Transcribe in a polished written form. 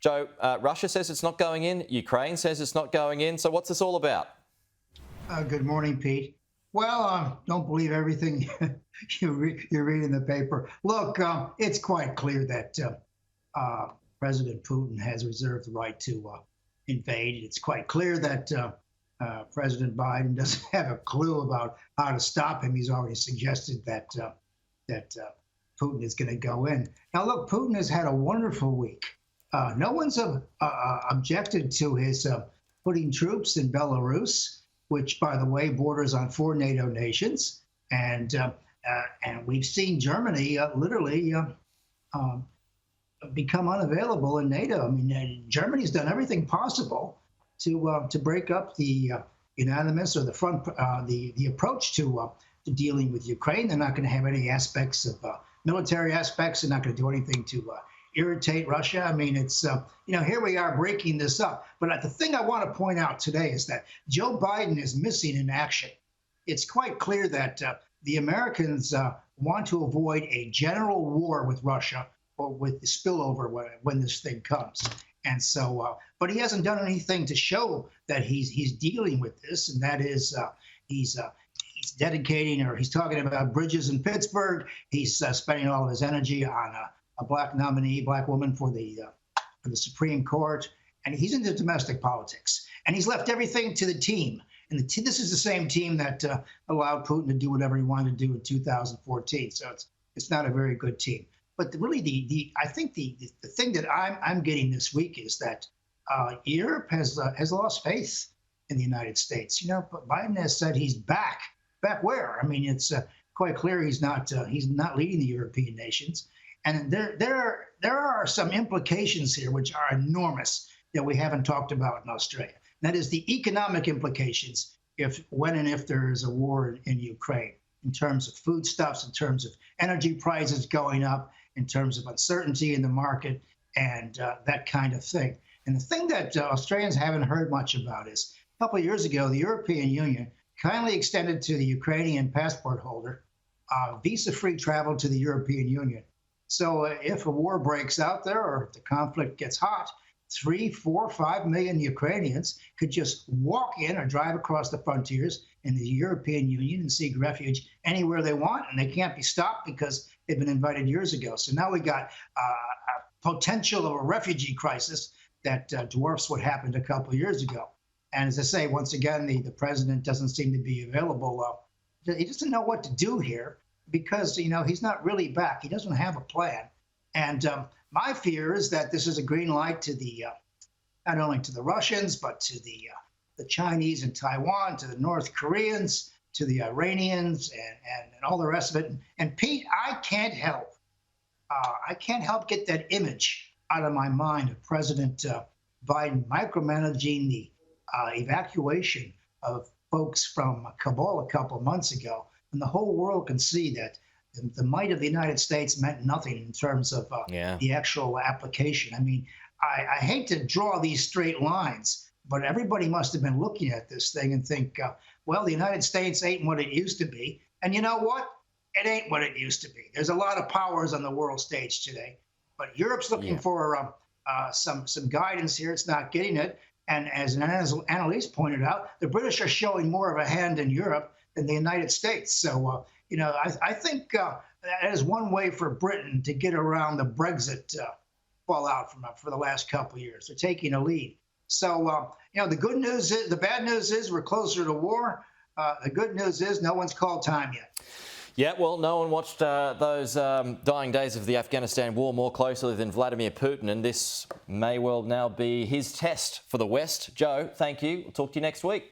Joe, Russia says it's not going in. Ukraine says it's not going in. So what's this all about? Good morning, Pete. Well, don't believe everything you read in the paper. Look, it's quite clear that President Putin has reserved the right to invade. It's quite clear that President Biden doesn't have a clue about how to stop him. He's already suggested that Putin is going to go in. Now, look, Putin has had a wonderful week. No one's objected to his putting troops in Belarus, which, by the way, borders on 4 NATO nations, and we've seen Germany literally become unavailable in NATO. I mean, Germany's done everything possible to break up the unanimous or the approach to dealing with Ukraine. They're not going to have any aspects of military aspects. They're not going to do anything to irritate Russia. I mean, it's, here we are breaking this up. But the thing I want to point out today is that Joe Biden is missing in action. It's quite clear that the Americans want to avoid a general war with Russia or with the spillover when this thing comes. And so, but he hasn't done anything to show that he's dealing with this, and that is he's dedicating, or he's talking about bridges in Pittsburgh. He's spending all of his energy on a black nominee, black woman for the Supreme Court, and he's into domestic politics. And he's left everything to the team. And this is the same team that allowed Putin to do whatever he wanted to do in 2014. So it's not a very good team. But really, I think the thing that I'm getting this week is that Europe has lost faith in the United States. But Biden has said he's back. Back where? I mean, it's quite clear he's not leading the European nations. And there are some implications here which are enormous that we haven't talked about in Australia. And that is the economic implications when and if there is a war in Ukraine, in terms of foodstuffs, in terms of energy prices going up, in terms of uncertainty in the market, and that kind of thing. And the thing that Australians haven't heard much about is a couple of years ago, the European Union kindly extended to the Ukrainian passport holder visa-free travel to the European Union. So if a war breaks out there or if the conflict gets hot, 3, 4, 5 million Ukrainians could just walk in or drive across the frontiers in the European Union and seek refuge anywhere they want, and they can't be stopped because they've been invited years ago. So now we got a potential of a refugee crisis that dwarfs what happened a couple of years ago. And as I say, once again, the president doesn't seem to be available. He doesn't know what to do here, because, he's not really back. He doesn't have a plan. And my fear is that this is a green light to not only to the Russians, but to the Chinese and Taiwan, to the North Koreans, to the Iranians, and all the rest of it. And Pete, I can't help get that image out of my mind of President Biden micromanaging the evacuation of folks from Kabul a couple of months ago. And the whole world can see that the might of the United States meant nothing in terms of the actual application. I mean, I hate to draw these straight lines, but everybody must have been looking at this thing and think, well, the United States ain't what it used to be. And you know what? It ain't what it used to be. There's a lot of powers on the world stage today, but Europe's looking for some guidance here. It's not getting it. And as an analyst pointed out, the British are showing more of a hand in Europe than the United States. So, I think that is one way for Britain to get around the Brexit fallout for the last couple of years. They're taking a lead. So, the bad news is we're closer to war. The good news is no one's called time yet. Yeah, well, no one watched those dying days of the Afghanistan war more closely than Vladimir Putin, and this may well now be his test for the West. Joe, thank you. We'll talk to you next week.